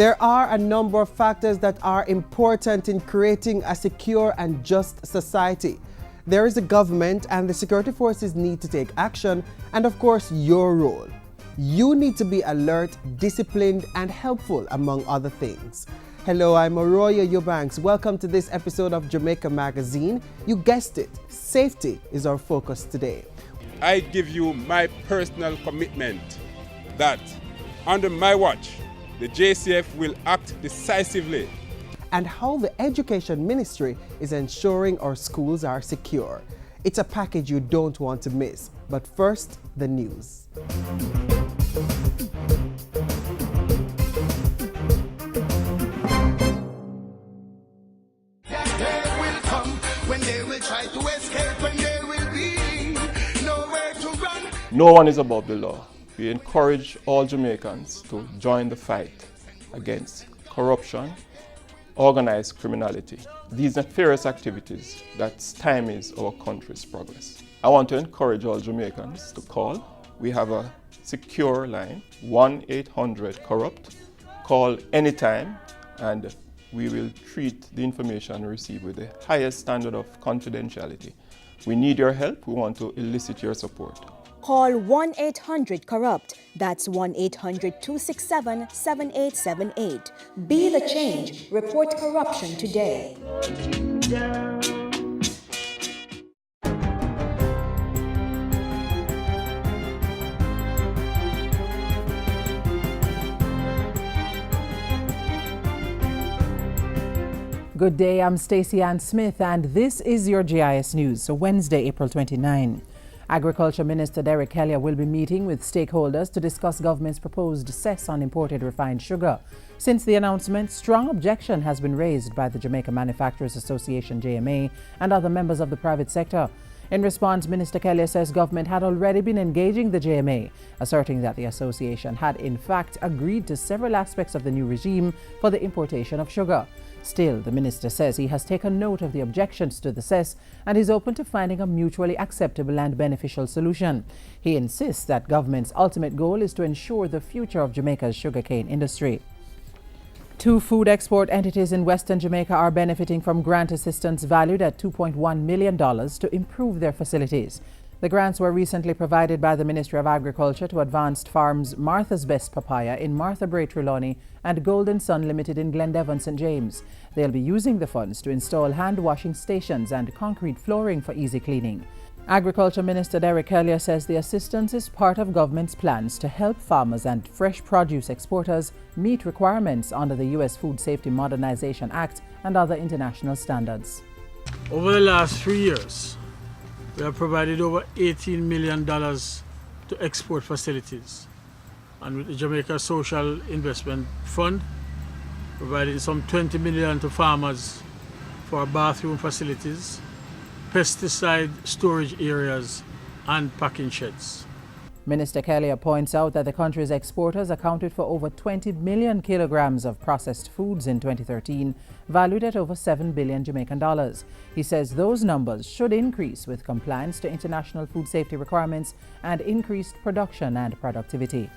There are a number of factors that are important in creating a secure and just society. There is a government and the security forces need to take action, and of course your role. You need to be alert, disciplined and helpful among other things. Hello, I'm Arroyo Eubanks. Welcome to this episode of Jamaica Magazine. You guessed it, safety is our focus today. I give you my personal commitment that under my watch, the JCF will act decisively. And how the Education Ministry is ensuring our schools are secure. It's a package you don't want to miss. But first, the news. No one is above the law. We encourage all Jamaicans to join the fight against corruption, organized criminality, these nefarious activities that stymies our country's progress. I want to encourage all Jamaicans to call. We have a secure line, 1-800-CORRUPT. Call anytime and we will treat the information received with the highest standard of confidentiality. We need your help. We want to elicit your support. Call 1-800-CORRUPT. That's 1-800-267-7878. Be the change. Report corruption today. Good day, I'm Stacey Ann Smith and this is your GIS News, so Wednesday, April 29. Agriculture Minister Derek Kellier will be meeting with stakeholders to discuss government's proposed cess on imported refined sugar. Since the announcement, strong objection has been raised by the Jamaica Manufacturers Association (JMA) and other members of the private sector. In response, Minister Kellier says government had already been engaging the JMA, asserting that the association had in fact agreed to several aspects of the new regime for the importation of sugar. Still, the minister says he has taken note of the objections to the cess and is open to finding a mutually acceptable and beneficial solution. He insists that government's ultimate goal is to ensure the future of Jamaica's sugarcane industry. 2 food export entities in Western Jamaica are benefiting from grant assistance valued at $2.1 million to improve their facilities. The grants were recently provided by the Ministry of Agriculture to Advanced Farms Martha's Best Papaya in Martha Bray Trelawney and Golden Sun Limited in Glendevon, St. James. They'll be using the funds to install hand-washing stations and concrete flooring for easy cleaning. Agriculture Minister Derek Kellier says the assistance is part of government's plans to help farmers and fresh produce exporters meet requirements under the U.S. Food Safety Modernization Act and other international standards. Over the last 3 years, we have provided over $18 million to export facilities. And with the Jamaica Social Investment Fund, providing some $20 million to farmers for bathroom facilities, pesticide storage areas, and packing sheds. Minister Kellier points out that the country's exporters accounted for over 20 million kilograms of processed foods in 2013, valued at over 7 billion Jamaican dollars. He says those numbers should increase with compliance to international food safety requirements and increased production and productivity.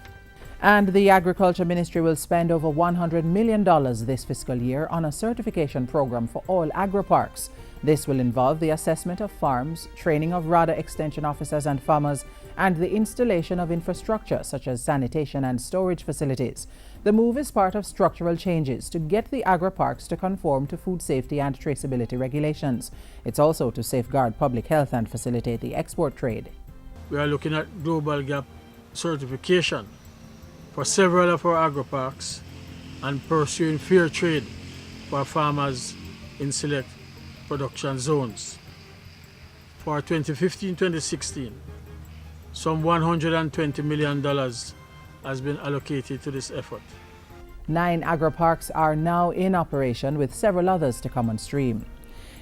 And the Agriculture Ministry will spend over $100 million this fiscal year on a certification program for all agri-parks. This will involve the assessment of farms, training of RADA extension officers and farmers, and the installation of infrastructure such as sanitation and storage facilities. The move is part of structural changes to get the agri-parks to conform to food safety and traceability regulations. It's also to safeguard public health and facilitate the export trade. We are looking at Global Gap certification for several of our agri-parks and pursuing fair trade for farmers in select production zones. For 2015-2016, some $120 million has been allocated to this effort. 9 agri-parks are now in operation, with several others to come on stream.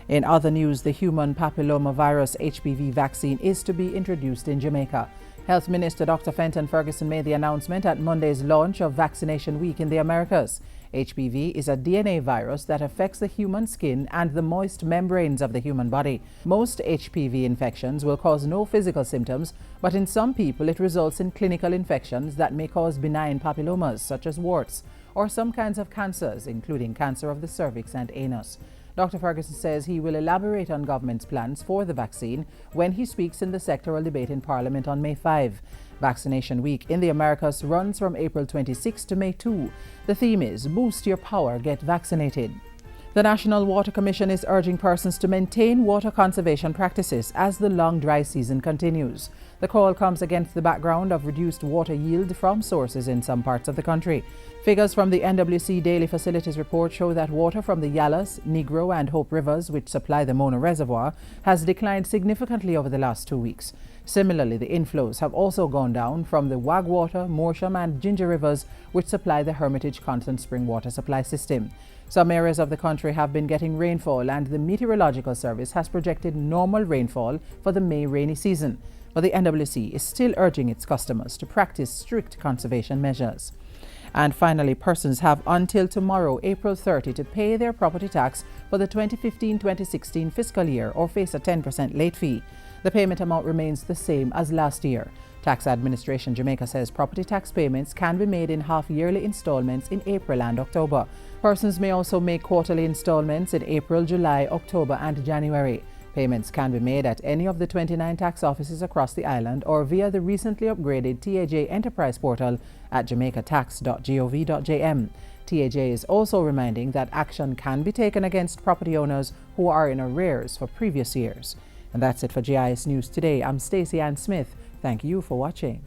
In other news, the human papillomavirus HPV vaccine is to be introduced in Jamaica. Health Minister Dr. Fenton Ferguson made the announcement at Monday's launch of Vaccination Week in the Americas. HPV is a DNA virus that affects the human skin and the moist membranes of the human body. Most HPV infections will cause no physical symptoms, but in some people it results in clinical infections that may cause benign papillomas, such as warts. or some kinds of cancers, including cancer of the cervix and anus. Dr. Ferguson says he will elaborate on government's plans for the vaccine when he speaks in the sectoral debate in Parliament on May 5. Vaccination Week in the Americas runs from April 26 to May 2. The theme is Boost Your Power, Get Vaccinated. The National Water Commission is urging persons to maintain water conservation practices as the long dry season continues. The call comes against the background of reduced water yield from sources in some parts of the country. Figures from the NWC Daily Facilities Report show that water from the Yallas, Negro and Hope Rivers, which supply the Mona Reservoir, has declined significantly over the last 2 weeks. Similarly, the inflows have also gone down from the Wagwater, Morsham and Ginger Rivers, which supply the Hermitage Constant Spring Water Supply System. Some areas of the country have been getting rainfall, and the Meteorological Service has projected normal rainfall for the May rainy season. But the NWC is still urging its customers to practice strict conservation measures. And finally, persons have until tomorrow, April 30, to pay their property tax for the 2015-2016 fiscal year or face a 10% late fee. The payment amount remains the same as last year. Tax Administration Jamaica says property tax payments can be made in half-yearly installments in April and October. Persons may also make quarterly installments in April, July, October and January. Payments can be made at any of the 29 tax offices across the island or via the recently upgraded TAJ Enterprise portal at jamaicatax.gov.jm. TAJ is also reminding that action can be taken against property owners who are in arrears for previous years. And that's it for GIS News today. I'm Stacey Ann Smith. Thank you for watching.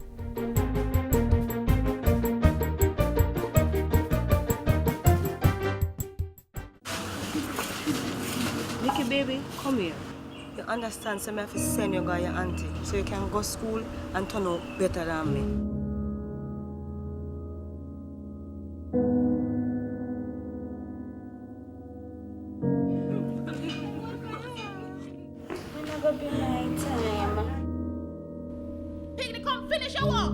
Nicky baby, come here. You understand, so I have to send you guy your auntie so you can go to school and turn out better than me. When I go be night time. Piggy, come finish your work.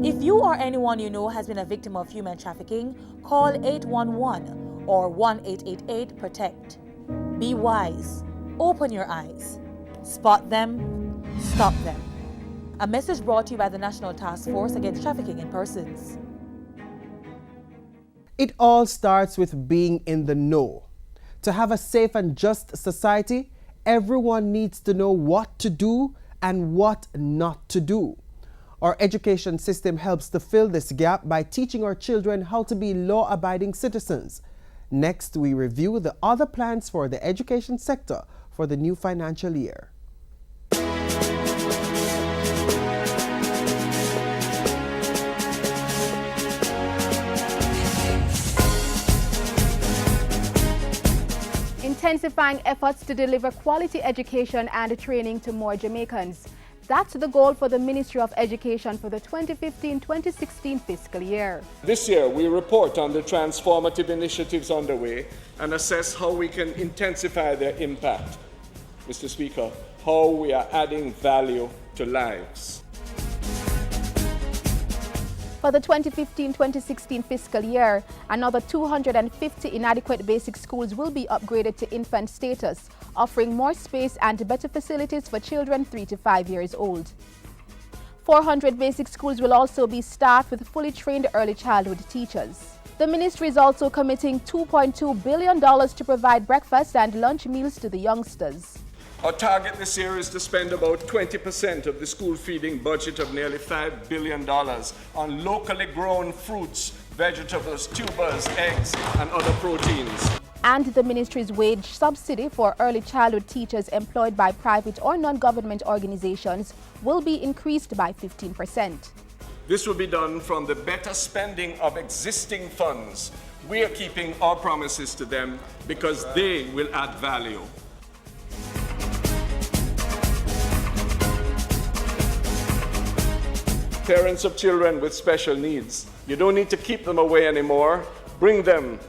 If you or anyone you know has been a victim of human trafficking, call 811 or 1-888-PROTECT. Be wise. Open your eyes. Spot them. Stop them. A message brought to you by the National Task Force Against Trafficking in Persons. It all starts with being in the know. To have a safe and just society, everyone needs to know what to do and what not to do. Our education system helps to fill this gap by teaching our children how to be law-abiding citizens. Next, we review the other plans for the education sector for the new financial year. Intensifying efforts to deliver quality education and training to more Jamaicans. That's the goal for the Ministry of Education for the 2015-2016 fiscal year. This year, we report on the transformative initiatives underway and assess how we can intensify their impact. Mr. Speaker, how we are adding value to lives. For the 2015-2016 fiscal year, another 250 inadequate basic schools will be upgraded to infant status, offering more space and better facilities for children 3 to 5 years old. 400 basic schools will also be staffed with fully trained early childhood teachers. The ministry is also committing $2.2 billion to provide breakfast and lunch meals to the youngsters. Our target this year is to spend about 20% of the school feeding budget of nearly $5 billion on locally grown fruits, vegetables, tubers, eggs, and other proteins. And the ministry's wage subsidy for early childhood teachers employed by private or non-government organizations will be increased by 15%. This will be done from the better spending of existing funds. We are keeping our promises to them because they will add value. Parents of children with special needs, you don't need to keep them away anymore. Bring them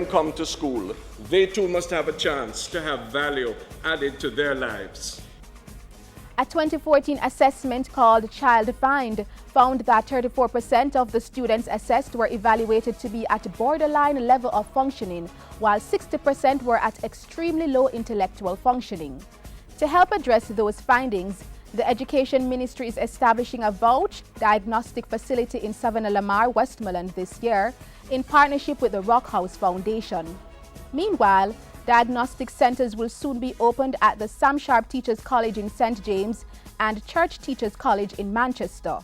come to school. They too must have a chance to have value added to their lives. A 2014 assessment called Child Find found that 34% of the students assessed were evaluated to be at borderline level of functioning, while 60% were at extremely low intellectual functioning. To help address those findings, The Education Ministry is establishing a vouch diagnostic facility in Savannah Lamar, Westmoreland this year in partnership with the Rock House Foundation. Meanwhile, diagnostic centers will soon be opened at the Sam Sharp Teachers College in St. James and Church Teachers College in Manchester.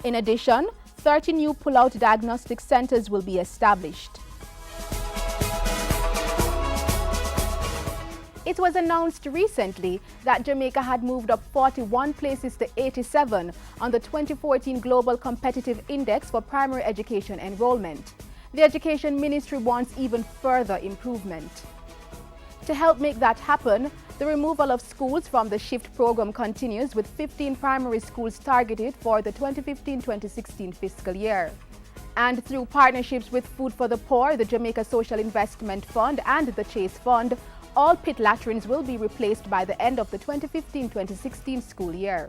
In addition, 30 new pull-out diagnostic centers will be established. It was announced recently that Jamaica had moved up 41 places to 87 on the 2014 Global Competitive Index for Primary Education Enrollment. The Education Ministry wants even further improvement. To help make that happen, the removal of schools from the SHIFT program continues with 15 primary schools targeted for the 2015-2016 fiscal year. And through partnerships with Food for the Poor, the Jamaica Social Investment Fund and the Chase Fund, all pit latrines will be replaced by the end of the 2015-2016 school year.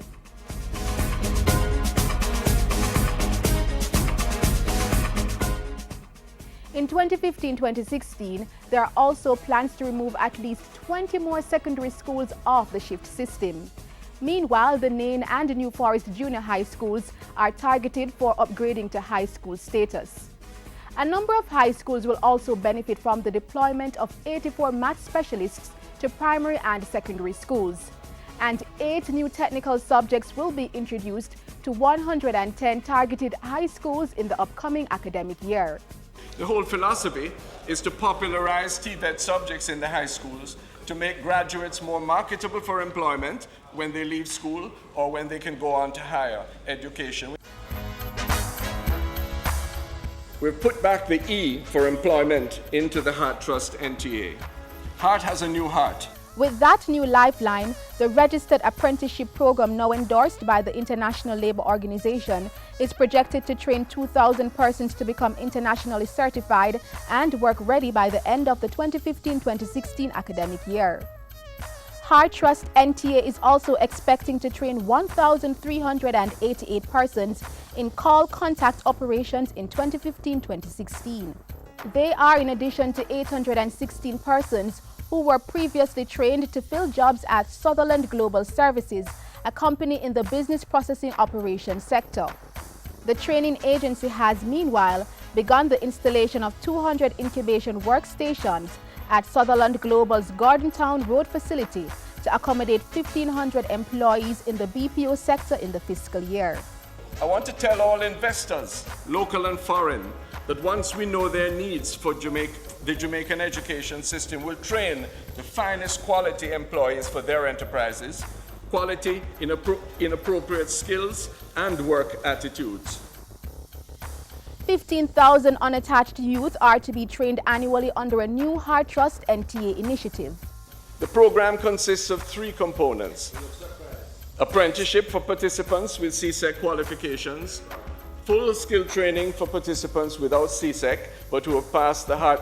In 2015-2016, there are also plans to remove at least 20 more secondary schools off the SHIFT system. Meanwhile, the Nain and New Forest Junior High schools are targeted for upgrading to high school status. A number of high schools will also benefit from the deployment of 84 math specialists to primary and secondary schools. And 8 new technical subjects will be introduced to 110 targeted high schools in the upcoming academic year. The whole philosophy is to popularize TVET subjects in the high schools to make graduates more marketable for employment when they leave school or when they can go on to higher education. We've put back the E for employment into the Heart Trust NTA. Heart has a new heart. With that new lifeline, the registered apprenticeship program now endorsed by the International Labour Organization is projected to train 2,000 persons to become internationally certified and work ready by the end of the 2015-2016 academic year. Heart Trust NTA is also expecting to train 1,388 persons in call contact operations in 2015-2016. They are in addition to 816 persons who were previously trained to fill jobs at Sutherland Global Services, a company in the business processing operations sector. The training agency has meanwhile begun the installation of 200 incubation workstations at Sutherland Global's Gardentown Road facility to accommodate 1,500 employees in the BPO sector in the fiscal year. I want to tell all investors, local and foreign, that once we know their needs for the Jamaican education system will train the finest quality employees for their enterprises, quality in appropriate skills and work attitudes. 15,000 unattached youth are to be trained annually under a new Heart Trust NTA initiative. The program consists of 3 components. Apprenticeship for participants with CSEC qualifications, full skill training for participants without CSEC but who have passed the Heart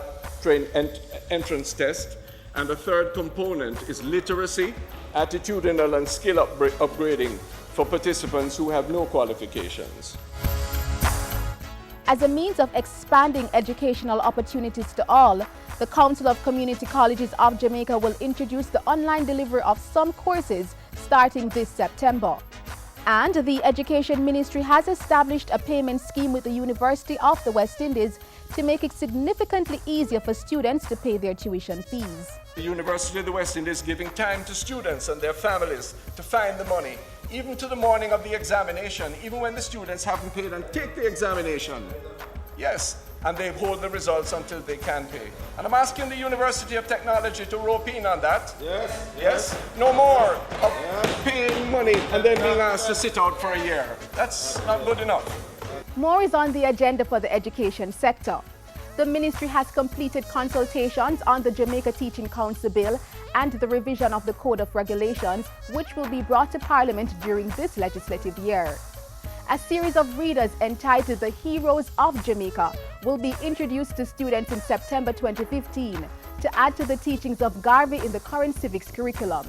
entrance test, and a third component is literacy, attitudinal and skill upgrading for participants who have no qualifications. As a means of expanding educational opportunities to all, the Council of Community Colleges of Jamaica will introduce the online delivery of some courses starting this September. And the Education Ministry has established a payment scheme with the University of the West Indies to make it significantly easier for students to pay their tuition fees. The University of the West Indies is giving time to students and their families to find the money, even to the morning of the examination, even when the students haven't paid and take the examination. Yes, and they hold the results until they can pay. And I'm asking the University of Technology to rope in on that. Yes. Yes? No more of paying money and then being asked to sit out for a year. That's not good enough. More is on the agenda for the education sector. The ministry has completed consultations on the Jamaica Teaching Council Bill and the revision of the Code of Regulations, which will be brought to Parliament during this legislative year. A series of readers entitled The Heroes of Jamaica will be introduced to students in September 2015 to add to the teachings of Garvey in the current civics curriculum.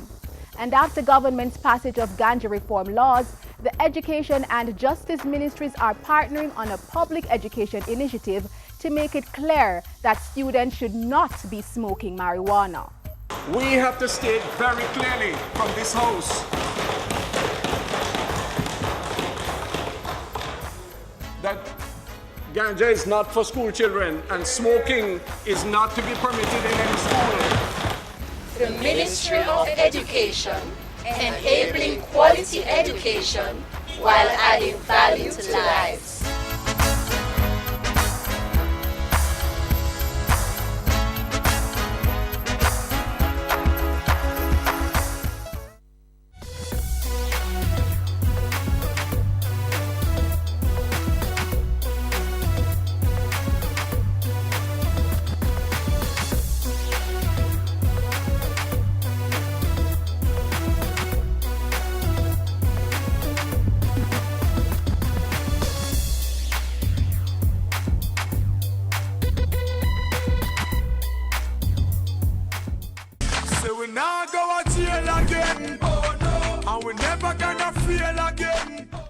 And after government's passage of Ganja reform laws, the Education and Justice Ministries are partnering on a public education initiative to make it clear that students should not be smoking marijuana. We have to state very clearly from this House Ganja is not for school children, and smoking is not to be permitted in any school. The Ministry of Education, enabling quality education while adding value to lives.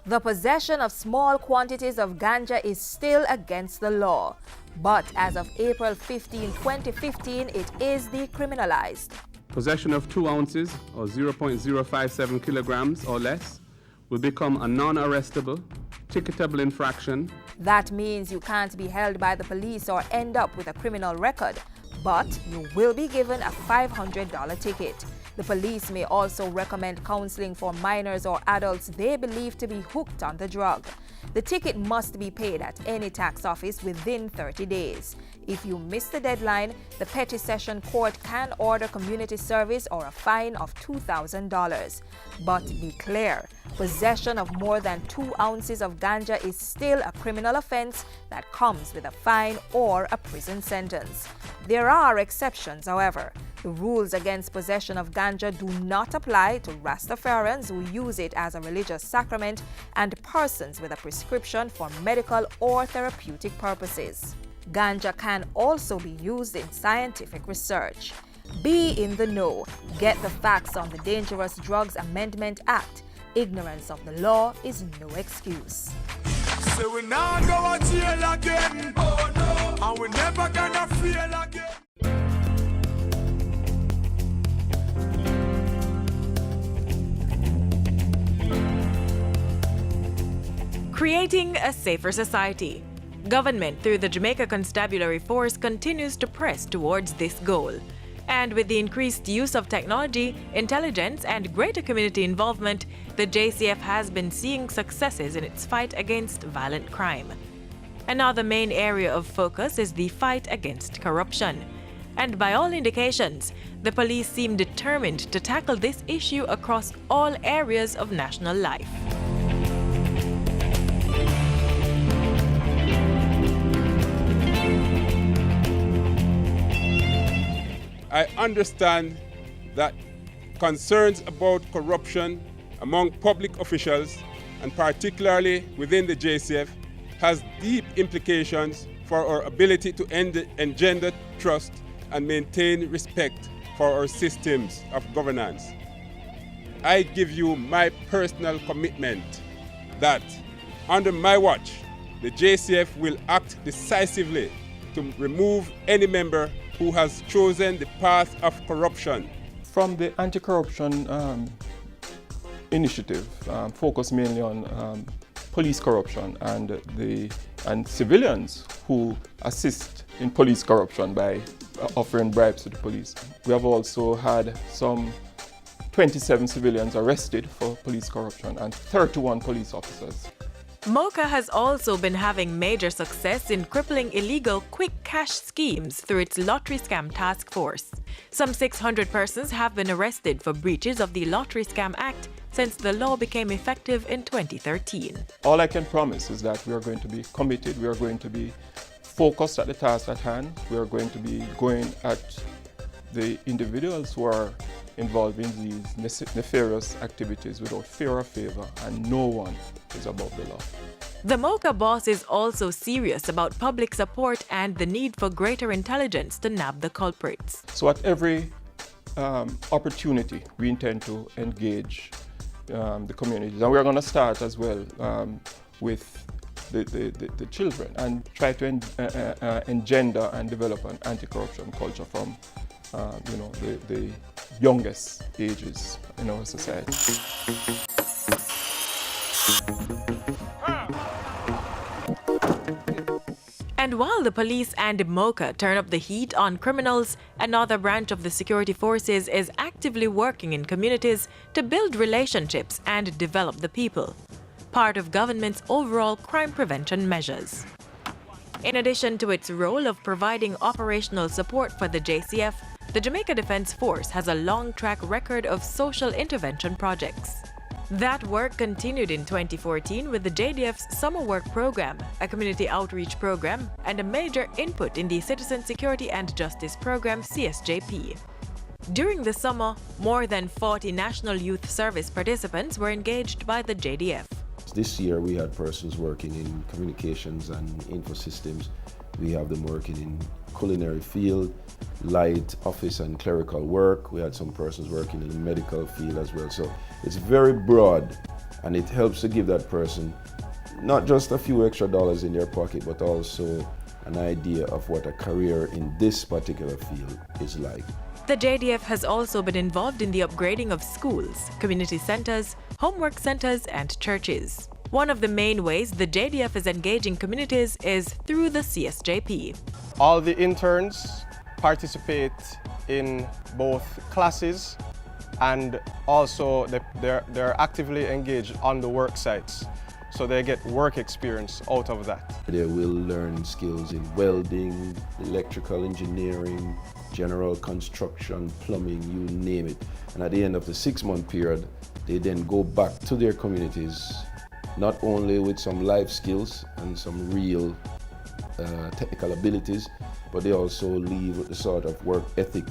The possession of small quantities of ganja is still against the law, but as of April 15, 2015, it is decriminalized. Possession of 2 ounces or 0.057 kilograms or less will become a non-arrestable, ticketable infraction. That means you can't be held by the police or end up with a criminal record, but you will be given a $500 ticket. The police may also recommend counseling for minors or adults they believe to be hooked on the drug. The ticket must be paid at any tax office within 30 days. If you miss the deadline, the Petty Session Court can order community service or a fine of $2,000. But be clear, possession of more than 2 ounces of ganja is still a criminal offense that comes with a fine or a prison sentence. There are exceptions, however. The rules against possession of ganja do not apply to Rastafarians who use it as a religious sacrament and persons with a prescription for medical or therapeutic purposes. Ganja can also be used in scientific research. Be in the know. Get the facts on the Dangerous Drugs Amendment Act. Ignorance of the law is no excuse. So we now go to jail again. Oh no, and we never gonna feel again. Creating a safer society. Government through the Jamaica Constabulary Force continues to press towards this goal. And with the increased use of technology, intelligence, and greater community involvement, the JCF has been seeing successes in its fight against violent crime. Another main area of focus is the fight against corruption. And by all indications, the police seem determined to tackle this issue across all areas of national life. I understand that concerns about corruption among public officials, and particularly within the JCF, has deep implications for our ability to engender trust and maintain respect for our systems of governance. I give you my personal commitment that under my watch, the JCF will act decisively to remove any member who has chosen the path of corruption. From the anti-corruption initiative, focused mainly on police corruption and civilians who assist in police corruption by offering bribes to the police. We have also had some 27 civilians arrested for police corruption and 31 police officers. MOCA has also been having major success in crippling illegal quick cash schemes through its lottery scam task force. Some 600 persons have been arrested for breaches of the Lottery Scam Act since the law became effective in 2013. All I can promise is that we are going to be committed, we are going to be focused at the task at hand, we are going to be going at the individuals who are involved in these nefarious activities without fear or favor, and no one is above the law. The MOCA boss is also serious about public support and the need for greater intelligence to nab the culprits. So at every opportunity, we intend to engage the communities. And we're going to start as well with the children and try to engender and develop an anti-corruption culture from the youngest ages in our society. And while the police and MOCA turn up the heat on criminals, another branch of the security forces is actively working in communities to build relationships and develop the people, part of government's overall crime prevention measures. In addition to its role of providing operational support for the JCF, the Jamaica Defense Force has a long track record of social intervention projects. That work continued in 2014 with the JDF's Summer Work Program, a community outreach program, and a major input in the Citizen Security and Justice Program (CSJP). During the summer, more than 40 National Youth Service participants were engaged by the JDF. This year we had persons working in communications and info systems. We have them working in culinary field, light office and clerical work. We had some persons working in the medical field as well. So it's very broad, and it helps to give that person not just a few extra dollars in their pocket, but also an idea of what a career in this particular field is like. The JDF has also been involved in the upgrading of schools, community centers, homework centers, and churches. One of the main ways the JDF is engaging communities is through the CSJP. All the interns participate in both classes, and also they're actively engaged on the work sites, so they get work experience out of that. They will learn skills in welding, electrical engineering, general construction, plumbing, you name it. And at the end of the 6-month period, they then go back to their communities, not only with some life skills and some real technical abilities, but they also leave with the sort of work ethic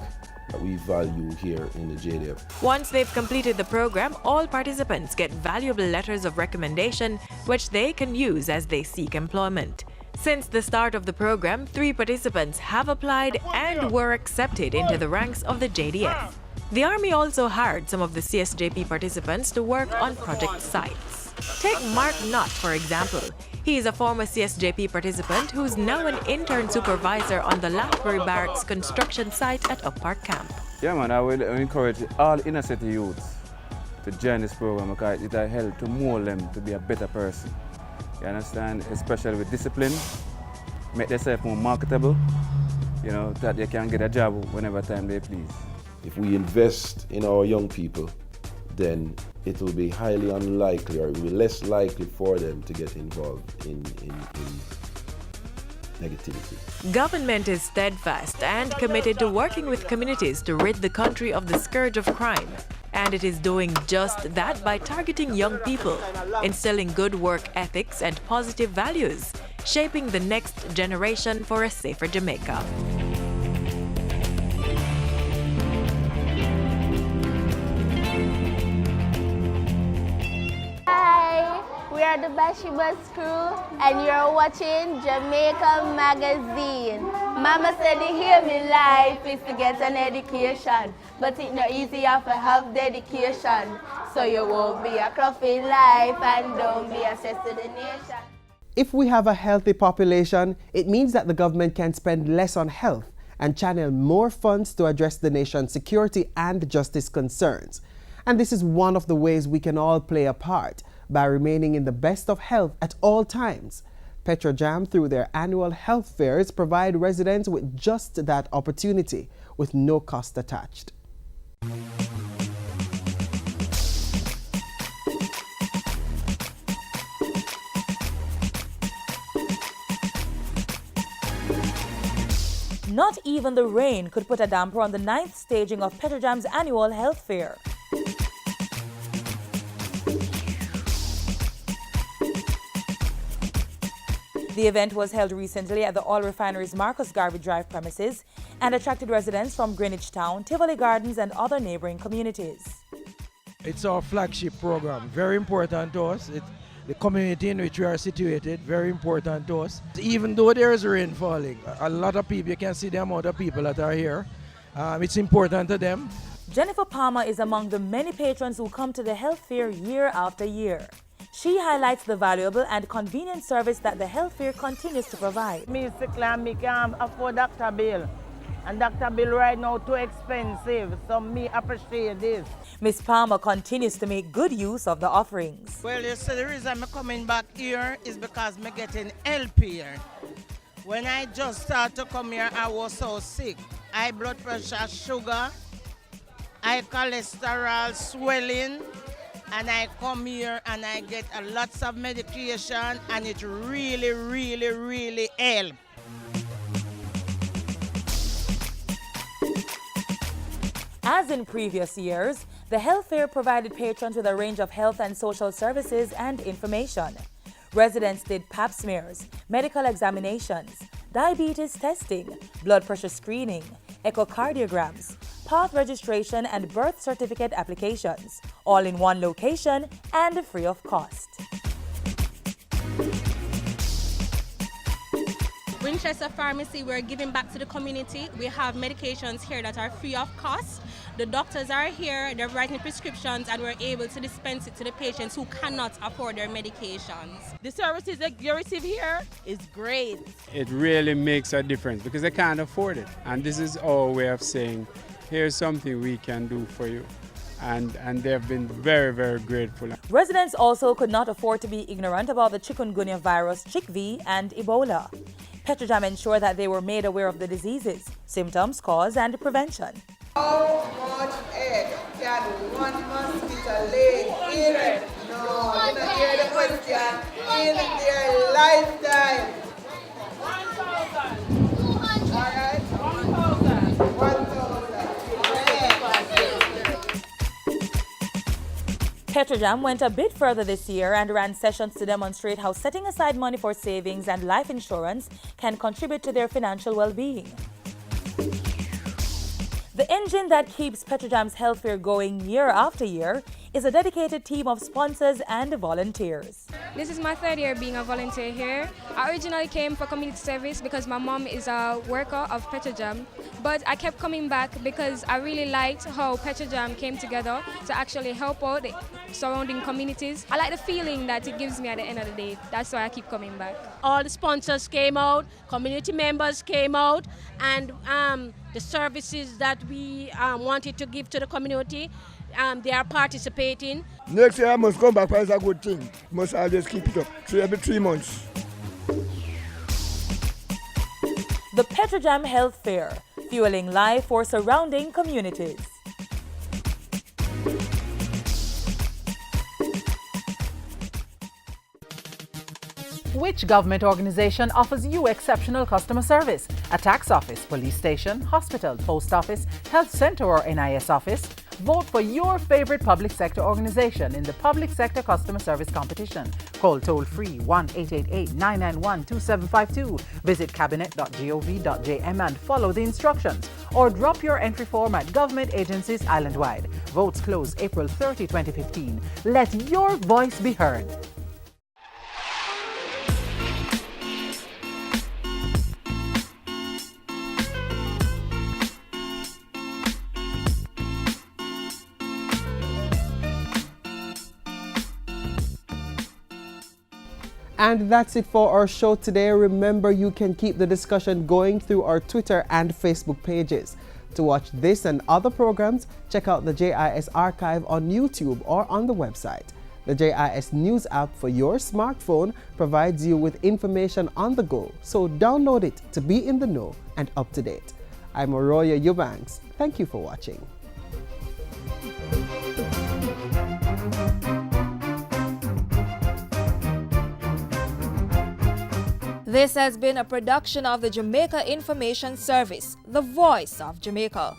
that we value here in the JDF. Once they've completed the program, all participants get valuable letters of recommendation, which they can use as they seek employment. Since the start of the program, 3 participants have applied and were accepted into the ranks of the JDF. The Army also hired some of the CSJP participants to work on project sites. Take Mark Knott, for example. He is a former CSJP participant who's now an intern supervisor on the Lathbury Barracks construction site at Up Park Camp. Yeah, man, I will encourage all inner city youths to join this program because it will help to mold them to be a better person. You understand? Especially with discipline, make themselves more marketable, you know, that they can get a job whenever time they please. If we invest in our young people, then it will be highly unlikely, or it will be less likely for them to get involved in negativity. Government is steadfast and committed to working with communities to rid the country of the scourge of crime. And it is doing just that by targeting young people, instilling good work ethics and positive values, shaping the next generation for a safer Jamaica. Hi, we are the Bashibas crew, and you're watching Jamaica Magazine. Mama said to hear me life is to get an education, but it's not easy to have dedication. So you won't be a cruff in life and don't be a stress to the nation. If we have a healthy population, it means that the government can spend less on health and channel more funds to address the nation's security and justice concerns. And this is one of the ways we can all play a part, by remaining in the best of health at all times. Petrojam, through their annual health fairs, provide residents with just that opportunity, with no cost attached. Not even the rain could put a damper on the 9th staging of Petrojam's annual health fair. The event was held recently at the Oil Refinery's Marcus Garvey Drive premises and attracted residents from Greenwich Town, Tivoli Gardens, and other neighboring communities. It's our flagship program, very important to us. The community in which we are situated, very important to us. Even though there is rain falling, a lot of people, you can see the amount of people that are here. It's important to them. Jennifer Palmer is among the many patrons who come to the health fair year after year. She highlights the valuable and convenient service that the health fair continues to provide. Me can't afford Dr. Bill. And Dr. Bill right now too expensive, so me appreciate this. Ms. Palmer continues to make good use of the offerings. Well, you see, the reason I'm coming back here is because I'm getting help here. When I just started to come here, I was so sick. High blood pressure, sugar, high cholesterol, swelling. And I come here and I get a lots of medication and it really, really, really helps. As in previous years, the health fair provided patrons with a range of health and social services and information. Residents did pap smears, medical examinations, diabetes testing, blood pressure screening, echocardiograms, path registration and birth certificate applications, all in one location and free of cost. Winchester Pharmacy, we're giving back to the community. We have medications here that are free of cost. The doctors are here, they're writing prescriptions, and we're able to dispense it to the patients who cannot afford their medications. The services that you receive here is great. It really makes a difference because they can't afford it. And this is our way of saying, here's something we can do for you. And they've been very, very grateful. Residents also could not afford to be ignorant about the chikungunya virus, CHIKV, and Ebola. Petrojam ensured that they were made aware of the diseases, symptoms, cause, and prevention. How much egg can one mosquito lay in? No, you don't hear the question. In their lifetime. 1,000. 200. All right. 1,000. 1,000. Petrojam went a bit further this year and ran sessions to demonstrate how setting aside money for savings and life insurance can contribute to their financial well-being. The engine that keeps Petrojam's health fair going year after year is a dedicated team of sponsors and volunteers. This is my third year being a volunteer here. I originally came for community service because my mom is a worker of Petrojam, but I kept coming back because I really liked how Petrojam came together to actually help out the surrounding communities. I like the feeling that it gives me at the end of the day. That's why I keep coming back. All the sponsors came out, community members came out, and the services that we wanted to give to the community, they are participating. Next year I must come back, it's a good thing. Must always keep it up, every 3 months. The Petrojam Health Fair, fueling life for surrounding communities. Which government organization offers you exceptional customer service? A tax office, police station, hospital, post office, health center or NIS office? Vote for your favorite public sector organization in the Public Sector Customer Service Competition. Call toll-free 1-888-991-2752. Visit cabinet.gov.jm and follow the instructions. Or drop your entry form at government agencies island-wide. Votes close April 30, 2015. Let your voice be heard. And that's it for our show today. Remember, you can keep the discussion going through our Twitter and Facebook pages. To watch this and other programs, check out the JIS archive on YouTube or on the website. The JIS News app for your smartphone provides you with information on the go, so download it to be in the know and up to date. I'm Arroyo Eubanks. Thank you for watching. This has been a production of the Jamaica Information Service, the voice of Jamaica.